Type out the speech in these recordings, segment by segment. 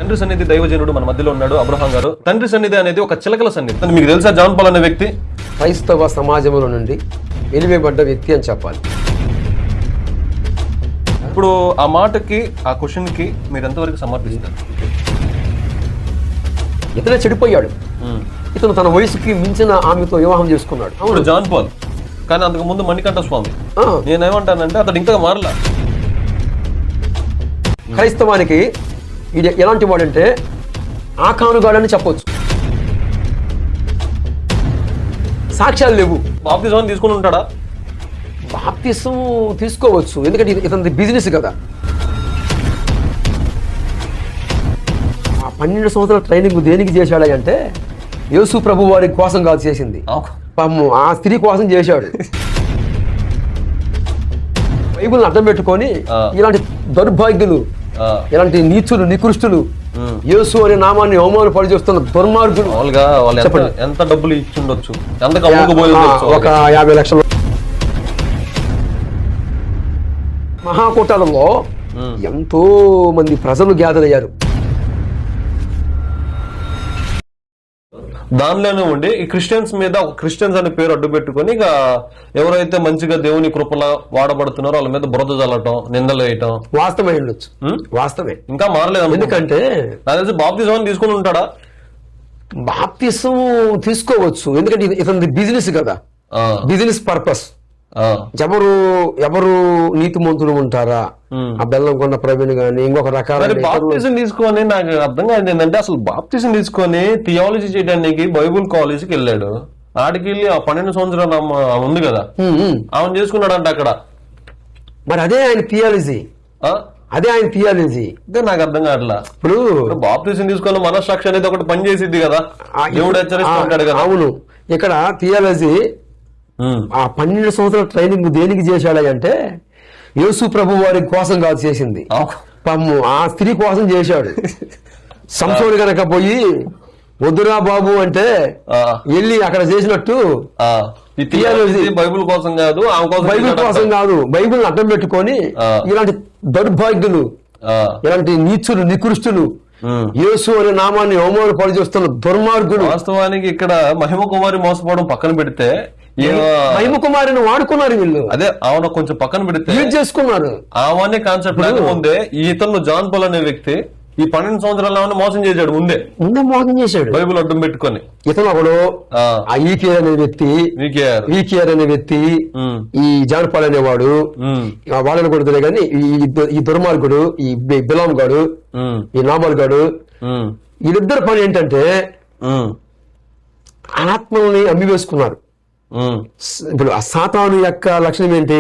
తండ్రి సన్నిధి దైవజనుడు మన మధ్యలో ఉన్నాడు అబ్రహాం గారు. తండ్రి సన్నిధి అనేది ఒక చిలకల సన్నిధి. మీకు తెలుసా జాన్ పాల్ అనే వ్యక్తి క్రైస్తవ సమాజంలో నుండి వెలివేయబడ్డ వ్యక్తి అని చెప్పాలి. ఇప్పుడు ఆ మాటకి ఆ క్వశ్చన్ కి మీరు ఎంతవరకు సమర్పిస్తారు? ఇతనే చెడిపోయాడు. ఇతను తన వయసుకి మించిన ఆమెతో వివాహం చేసుకున్నాడు. ఇప్పుడు జాన్ పాల్, కానీ అంతకు ముందు మణికంఠ స్వామి. నేనేమంటానంటే అతడు ఇంకా మారలా. క్రైస్తవానికి ఇది ఎలాంటి వాడంటే ఆకానుగాడని చెప్పొచ్చు. సాక్ష్యాలు లేవు. బాప్తిజం తీసుకుని ఉంటాడా? బాప్తిసం తీసుకోవచ్చు, ఎందుకంటే ఇతని బిజినెస్ కదా. ఆ 12 సంవత్సరాల ట్రైనింగ్ దేనికి చేశాడు అంటే యేసు ప్రభు వారి కోసం కాదు చేసింది, పాము ఆ స్త్రీ కోసం చేశాడు. బైబిల్ని అడ్డం పెట్టుకొని ఇలాంటి దౌర్భాగ్యులు, ఇలాంటి నీచులు నికృష్టులు, యేసు అనే నామాన్ని అవమానపడి చేస్తున్న దుర్మార్గులు ఎంత డబ్బులు ఇచ్చిండొచ్చు? ఒక 50 లక్షలు. మహాకూటాలలో ఎంతో మంది ప్రజలు గ్యాదర్ అయ్యారు. దానిలోనే ఉండి ఈ క్రిస్టియన్స్ మీద క్రిస్టియన్స్ అనే పేరు అడ్డు పెట్టుకుని ఇక ఎవరైతే మంచిగా దేవుని కృపలా వాడబడుతున్నారో వాళ్ళ మీద బురద చల్లటం, నిందలు వేయటం. వాస్తవమే ఉండొచ్చు, వాస్తవమే. ఇంకా మారలేదు. ఎందుకంటే నాకు తెలిసి బాప్తిజం తీసుకుని ఉంటాడా? బాప్తిసం తీసుకోవచ్చు, ఎందుకంటే ఇతని బిజినెస్ కదా, బిజినెస్ పర్పస్. ఎవరు నీతిమంతులు ఉంటారా? ఆ బెల్లంకొండ ప్రవీణ్ గాని ఇంకొక రకాల బాప్తిజం తీసుకొని నాకు అర్థం కాదు ఏంటంటే అసలు బాప్తిజం తీసుకొని థియాలజీ చేయడానికి బైబుల్ కాలేజీకి వెళ్ళాడు. ఆడికి వెళ్ళి ఆ 12 సంవత్సరాలు ఉంది కదా, ఆమెను చేసుకున్నాడంట అక్కడ. మరి అదే ఆయన థియాలజీ, అదే ఆయన థియాలజీ. నాకు అర్థం కావట్లా. ఇప్పుడు బాప్తిజం తీసుకొని మనస్సాక్షి అనేది ఒకటి పని చేసిద్ది కదా, దేవుడు హెచ్చరిస్తుంటాడు కదా. అవును, ఇక్కడ థియాలజీ ఆ 12 సంవత్సరాల ట్రైనింగ్ దేనికి చేశాడు అంటే యేసు ప్రభు వారి కోసం కాదు చేసింది, పాము ఆ స్త్రీ కోసం చేశాడు. సంసోను కనుక పోయి వద్దురా బాబు అంటే వెళ్ళి అక్కడ చేసినట్టు బైబుల్ కోసం కాదు, బైబిల్ కోసం కాదు, బైబిల్ని అడ్డం పెట్టుకొని ఇలాంటి దౌర్భాగ్యులు, ఇలాంటి నీచులు నికృష్టులు, యేసు అనే నామాన్ని అవమానపడి చేస్తున్న దుర్మార్గులు. వాస్తవానికి ఇక్కడ మహిమ కుమారి మోసపోవడం పక్కన పెడితే మహిమ కుమారిని వాడుకున్నారు వీళ్ళు. అదే ఆమె కొంచెం పక్కన పెడితే యూజ్ చేసుకున్నారు. ఆమె కాన్సెప్ట్ ముందే ఇతను జాన్ పాల్ అనే వ్యక్తి ఈ 12 సంవత్సరాలు మోసం చేశాడు. ముందే మోసం చేశాడు బైబిల్ అడ్డం పెట్టుకొని. ఇతను ఒకడు ఈకేఆర్ అనే వ్యక్తి, ఈకేఆర్ అనే వ్యక్తి, ఈ జాన్ పాల్ అనేవాడు, వాళ్ళని కొడుతులే కానీ ఈ దుర్మార్గుడు, ఈ బిలాం గాడు, ఈ నాబాల్ గాడు, వీళ్ళిద్దరు పని ఏంటంటే ఆత్మల్ని అమ్మివేసుకున్నారు. ఇప్పుడు ఆ సాతాను యొక్క లక్షణం ఏంటి?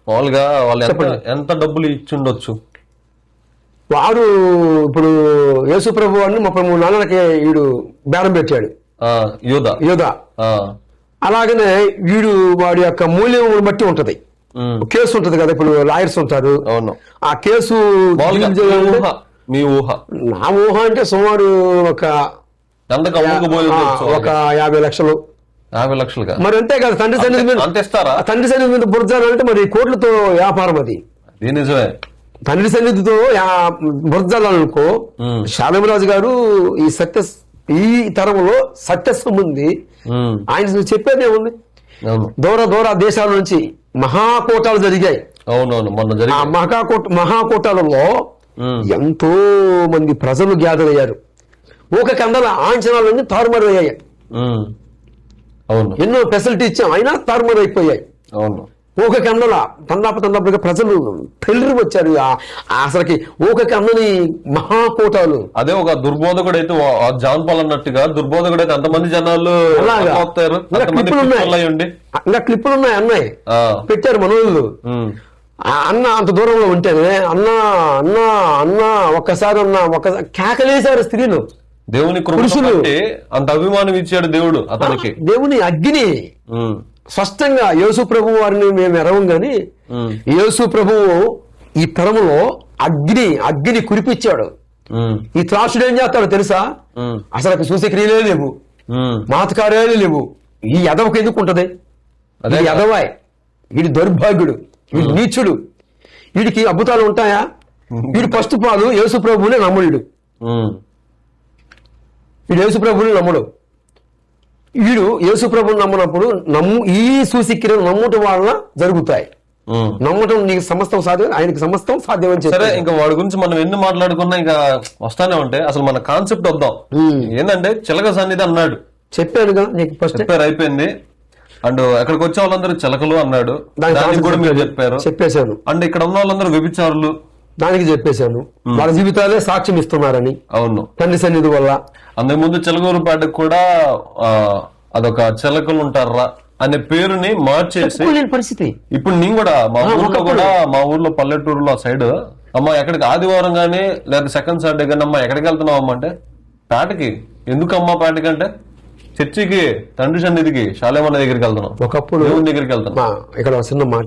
మామూలుగా వాళ్ళు ఎంత డబ్బులు ఇచ్చిండొచ్చు? వారు ఇప్పుడు యేసు ప్రభు వాడిని 33 నాళ్ళకి వీడు బేరం పెట్టాడు, యోధ. అలాగనే వీడు వాడి యొక్క మూల్యం బట్టి ఉంటది, కేసు ఉంటది కదా. ఇప్పుడు లాయర్స్ ఉంటారు, ఆ కేసు మీ ఊహ, నా ఊహ అంటే సుమారు ఒక 50 లక్షలు. 50 లక్షలుగా? మరి అంతే కదా. తండ్రి సన్నిధి మీద తండ్రి సన్నిధి మీద బురజాలంటే మరి కోట్లతో వ్యాపారం అది. నిజమే. తండ్రి సన్నిధితో బురజాలనుకో. శాలమరాజు గారు ఈ తరంలో సత్యస్వం ఉంది, ఆయన చెప్పేదే ఉంది. దూర దేశాల నుంచి మహాకూటాలు జరిగాయి. అవునవును, మొన్న మహాకూటాలలో ఎంతో మంది ప్రజలు గ్యాదర్ అయ్యారు. ఒక కందల ఆంచనాలన్నీ తారుమారు అయ్యాయి. అవును, ఎన్నో ఫెసిలిటీ ఇచ్చాం, అయినా తారుమారు అయిపోయాయి. అవును, ఒక కందల తండాపుగా ప్రజలు పెళ్లి వచ్చారు. అసలుకి ఒక కందని మహాకూటాలు. అదే ఒక దుర్బోధకుడు అయితే జాన్ పాల్ అన్నట్టుగా దుర్బోధకుడు అయితే అంతమంది జనాలు ఇంకా క్లిప్పులు ఉన్నాయి, అన్నాయి పెట్టారు మనోళ్ళు. అన్న అంత దూరంలో ఉంటేనే అన్నా ఒక్కసారి కేకలేశారు స్త్రీలు. దేవుని కృపను అంత అభిమానం ఇచ్చాడు దేవుడు అతనికి. దేవుని అగ్ని స్పష్టంగా యేసు ప్రభు వారిని మేము ఎరవం గాని యేసు ప్రభువు ఈ తరములో అగ్ని కురిపించాడు. ఈ త్రాసుడు ఏం చేస్తాడు తెలుసా? అసలు చూసే క్రియలే లేవు, మాతకార్యాలే లేవు. ఈ ఎదవకు ఎందుకు ఉంటది? ఎదవాయ్, వీడి దౌర్భాగ్యుడు, వీడి నీచుడు, వీడికి అద్భుతాలు ఉంటాయా? వీడు ఫస్ట్ పాలు యేసు ప్రభువునే నమ్ముడు. ఉమ్. వీడు యేసు ప్రభువుని నమ్ముడు. వీడు యేసు ప్రభువుని నమ్మునప్పుడు ఈ సూచిక్రియలు నమ్ముట వలన జరుగుతాయి. ఉమ్. నమ్మటం నీకు సమస్తం సాధ్యం, ఆయనకి సమస్తం సాధ్యం అని సరే, చెప్పి ఇంకా వాడి గురించి మనం ఎన్ని మాట్లాడుకున్నా ఇంకా వస్తానే ఉంటే అసలు మన కాన్సెప్ట్ వద్దాం. ఏంటంటే చిలక సన్నిధి అన్నాడు, చెప్పానుగా నీకు ఫస్ట్. చెప్పారు, అయిపోయింది. అండ్ అక్కడికి వచ్చే వాళ్ళందరూ చిలకలు అన్నాడు, దానికి కూడా మీరు చెప్పారు. చెప్పేశాను. అండ్ ఇక్కడ ఉన్న వాళ్ళందరూ వ్యభిచారులు, దానికి చెప్పేశాను. వాళ్ళ జీవితాలే సాక్ష్యం ఇస్తున్నారని. అవును, తండ్రి సన్నిధి వల్ల. అంతకుముందు చిలకూరుపేటకు కూడా అదొక చిలకలు ఉంటారా అనే పేరుని మార్చేసి పరిస్థితి. ఇప్పుడు నేను కూడా మా ఊర్లో పల్లెటూరులో ఆ సైడ్ అమ్మ ఎక్కడికి ఆదివారం గానీ లేదా సెకండ్ సాటర్డే గానీ అమ్మ ఎక్కడికి వెళ్తున్నావు అమ్మ అంటే పేటకి. ఎందుకమ్మా పేటకి అంటే చర్చికి, తండ్రి సన్నిధికి, శాలేమన్న దగ్గరికి వెళ్తున్నాం, ఒకప్పుడు దేవుని దగ్గరికి వెళ్తున్నాం. ఇక్కడ చిన్న మాట